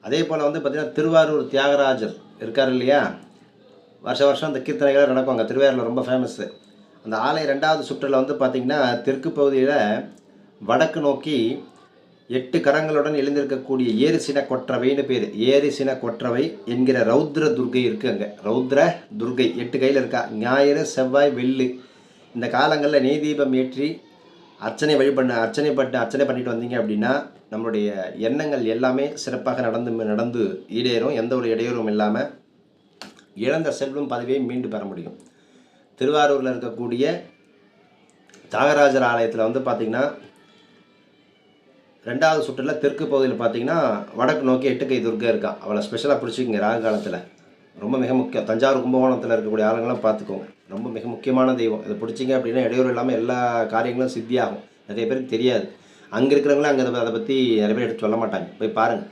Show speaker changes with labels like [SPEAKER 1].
[SPEAKER 1] அதே போல் வந்து பார்த்திங்கன்னா திருவாரூர் தியாகராஜர் இருக்கார் இல்லையா, வருஷம் அந்த கீர்த்தனைகள் நடக்கும் அங்கே. திருவாரூரில் ரொம்ப ஃபேமஸ்ஸு. அந்த ஆலய 2வது சுற்றில் வந்து பார்த்திங்கன்னா தெற்கு பகுதியில் வடக்கு நோக்கி 8 கரங்களுடன் எழுந்திருக்கக்கூடிய ஏரிசின கொற்றவைன்னு பேர். ஏரிசின கொற்றவை என்கிற ரௌத்ர துர்கை இருக்குது அங்கே. ரௌத்ர துர்கை 8 கையில் இருக்கா. ஞாயிறு செவ்வாய் வெள்ளி இந்த காலங்களில் நெய் தீபம் ஏற்றி அர்ச்சனை பண்ணிட்டு வந்தீங்க அப்படின்னா நம்மளுடைய எண்ணங்கள் எல்லாமே சிறப்பாக நடந்து ஈடேறும். எந்த ஒரு இடையூறும் இல்லாமல் இழந்த செல்வம் பதவியை மீண்டு பெற முடியும். திருவாரூரில் இருக்கக்கூடிய தியாகராஜர் ஆலயத்தில் வந்து பார்த்திங்கன்னா 2வது சுற்றில் தெற்கு பகுதியில் பார்த்திங்கன்னா வடக்கு நோக்கி 8 கை துர்கை இருக்கா. அவளை ஸ்பெஷலாக பிடிச்சிக்கங்க ராகு காலத்தில். ரொம்ப மிக முக்கியம். தஞ்சாவூர் கும்பகோணத்தில் இருக்கக்கூடிய ஆளுங்களாம் பார்த்துக்கோங்க. ரொம்ப மிக முக்கியமான தெய்வம். இதை பிடிச்சிங்க அப்படின்னா இடையூறு இல்லாமல் எல்லா காரியங்களும் சித்தியாகும். நிறைய பேருக்கு தெரியாது. அங்கே இருக்கிறவங்களும் அங்கே அதை பற்றி நிறைய பேர் எடுத்து சொல்ல மாட்டாங்க. போய் பாருங்கள்.